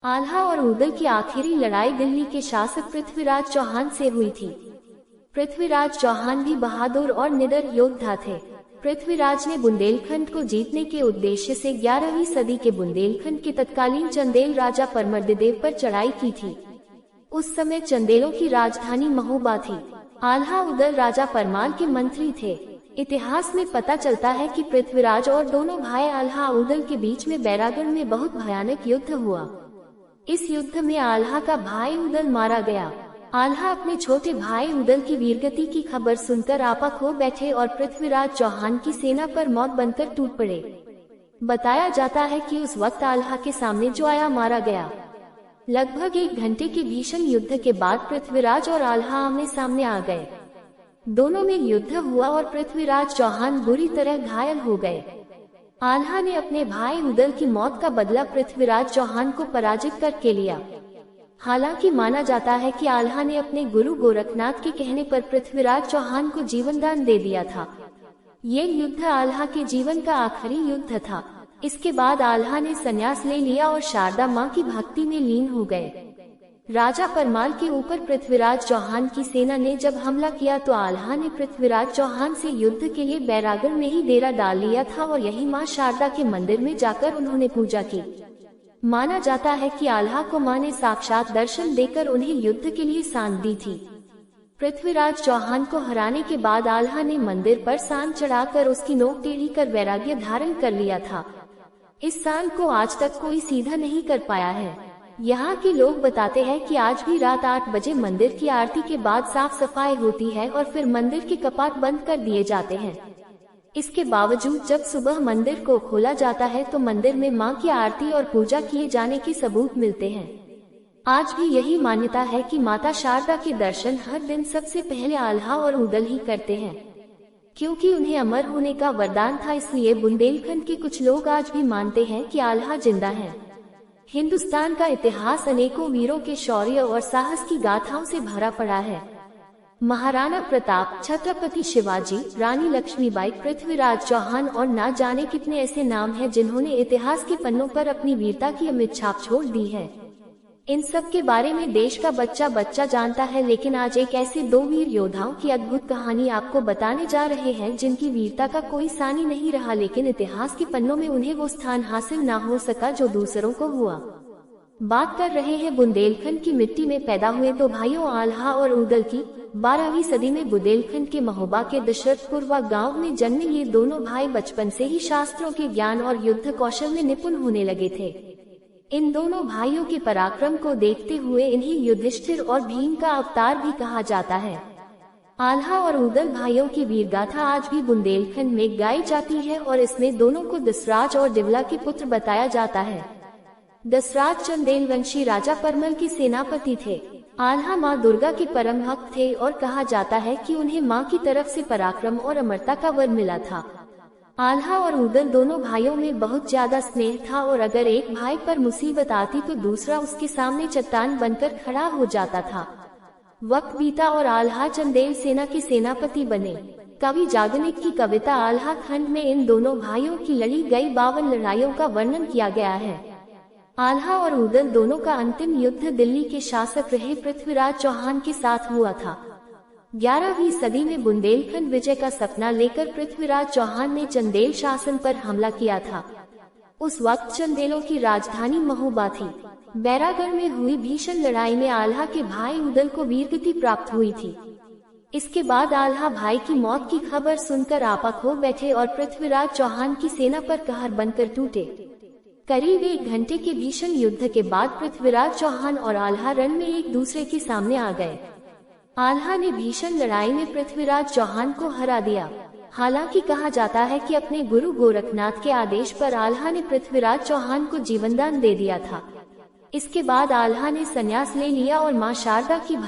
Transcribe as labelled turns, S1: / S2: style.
S1: आल्हा और उदल की आखिरी लड़ाई दिल्ली के शासक पृथ्वीराज चौहान से हुई थी। पृथ्वीराज चौहान भी बहादुर और निडर योद्धा थे। पृथ्वीराज ने बुंदेलखंड को जीतने के उद्देश्य से 11वीं सदी के बुंदेलखंड के तत्कालीन चंदेल राजा परमर्दिदेव पर चढ़ाई की थी। उस समय चंदेलों की राजधानी महोबा थी। आल्हा उदल राजा परमार के मंत्री थे। इतिहास में पता चलता है कि पृथ्वीराज और दोनों भाई आल्हा उदल के बीच में बैरागढ़ में बहुत भयानक युद्ध हुआ। इस युद्ध में आल्हा का भाई उदल मारा गया। आल्हा अपने छोटे भाई उदल की वीरगति की खबर सुनकर आपा खो बैठे और पृथ्वीराज चौहान की सेना पर मौत बनकर टूट पड़े। बताया जाता है कि उस वक्त आल्हा के सामने जो आया मारा गया। लगभग 1 घंटे के भीषण युद्ध के बाद पृथ्वीराज और आल्हा आमने सामने आ गए। दोनों में युद्ध हुआ और पृथ्वीराज चौहान बुरी तरह घायल हो गए। आल्हा ने अपने भाई उदल की मौत का बदला पृथ्वीराज चौहान को पराजित करके लिया। हालांकि माना जाता है कि आल्हा ने अपने गुरु गोरखनाथ के कहने पर पृथ्वीराज चौहान को जीवनदान दे दिया था। ये युद्ध आल्हा के जीवन का आखिरी युद्ध था। इसके बाद आल्हा ने संन्यास ले लिया और शारदा मां की भक्ति में लीन हो गए। राजा परमार के ऊपर पृथ्वीराज चौहान की सेना ने जब हमला किया तो आल्हा ने पृथ्वीराज चौहान से युद्ध के लिए बैरागढ़ में ही डेरा डाल लिया था और यही मां शारदा के मंदिर में जाकर उन्होंने पूजा की। माना जाता है कि आल्हा को मां ने साक्षात दर्शन देकर उन्हें युद्ध के लिए सांस दी थी। पृथ्वीराज चौहान को हराने के बाद आल्हा ने मंदिर पर सांस चढ़ाकर उसकी नोक टेढ़ी कर वैराग्य धारण कर लिया था। इस सांस को आज तक कोई सीधा नहीं कर पाया है। यहाँ के लोग बताते हैं कि आज भी रात 8 बजे मंदिर की आरती के बाद साफ सफाई होती है और फिर मंदिर के कपाट बंद कर दिए जाते हैं। इसके बावजूद जब सुबह मंदिर को खोला जाता है तो मंदिर में मां की आरती और पूजा किए जाने के सबूत मिलते हैं। आज भी यही मान्यता है कि माता शारदा के दर्शन हर दिन सबसे पहले आल्हा और उदल ही करते हैं। क्योंकि उन्हें अमर होने का वरदान था, इसलिए बुंदेलखंड के कुछ लोग आज भी मानते हैं कि आल्हा जिंदा है। हिंदुस्तान का इतिहास अनेकों वीरों के शौर्य और साहस की गाथाओं से भरा पड़ा है। महाराणा प्रताप, छत्रपति शिवाजी, रानी लक्ष्मीबाई, पृथ्वीराज चौहान और ना जाने कितने ऐसे नाम हैं जिन्होंने इतिहास के पन्नों पर अपनी वीरता की अमिट छाप छोड़ दी है। इन सब के बारे में देश का बच्चा बच्चा जानता है, लेकिन आज एक ऐसे 2 वीर योद्धाओं की अद्भुत कहानी आपको बताने जा रहे हैं जिनकी वीरता का कोई सानी नहीं रहा, लेकिन इतिहास के पन्नों में उन्हें वो स्थान हासिल ना हो सका जो दूसरों को हुआ। बात कर रहे हैं बुंदेलखंड की मिट्टी में पैदा हुए 2 भाइयों आल्हा और उदल की। 12वीं सदी में बुंदेलखंड के महोबा के दशरथपुरवा गांव में जन्मे ये दोनों भाई बचपन से ही शास्त्रों के ज्ञान और युद्ध कौशल में निपुण होने लगे थे। इन दोनों भाइयों के पराक्रम को देखते हुए इन्हें युधिष्ठिर और भीम का अवतार भी कहा जाता है। आल्हा और उदल भाइयों की वीरगाथा आज भी बुंदेलखंड में गाई जाती है और इसमें दोनों को दसराज और दिवला के पुत्र बताया जाता है। दसराज चंदेल वंशी राजा परमल के सेनापति थे। आल्हा माँ दुर्गा के परम भक्त थे और कहा जाता है कि उन्हें माँ की तरफ से पराक्रम और अमरता का वर मिला था। आल्हा और उदल दोनों भाइयों में बहुत ज्यादा स्नेह था और अगर एक भाई पर मुसीबत आती तो दूसरा उसके सामने चट्टान बनकर खड़ा हो जाता था। वक्त बीता और आल्हा चंदेल सेना के सेनापति बने। कवि जागनिक की कविता आल्हा खंड में इन दोनों भाइयों की लड़ी गई 52 लड़ाइयों का वर्णन किया गया है। आल्हा और उदल दोनों का अंतिम युद्ध दिल्ली के शासक रहे पृथ्वीराज चौहान के साथ हुआ था। 11वीं सदी में बुंदेलखंड विजय का सपना लेकर पृथ्वीराज चौहान ने चंदेल शासन पर हमला किया था। उस वक्त चंदेलों की राजधानी महोबा थी। बैरागढ़ में हुई भीषण लड़ाई में आल्हा के भाई उदल को वीरगति प्राप्त हुई थी। इसके बाद आल्हा भाई की मौत की खबर सुनकर आपा खो बैठे और पृथ्वीराज चौहान की सेना पर कहर बनकर टूटे। करीब 1 घंटे के भीषण युद्ध के बाद पृथ्वीराज चौहान और आल्हा रण में एक दूसरे के सामने आ गए। आल्हा ने भीषण लड़ाई में पृथ्वीराज चौहान को हरा दिया। हालांकि कहा जाता है कि अपने गुरु गोरखनाथ के आदेश पर आल्हा ने पृथ्वीराज चौहान को जीवनदान दे दिया था। इसके बाद आल्हा ने संन्यास ले लिया और मां शारदा की भक्ति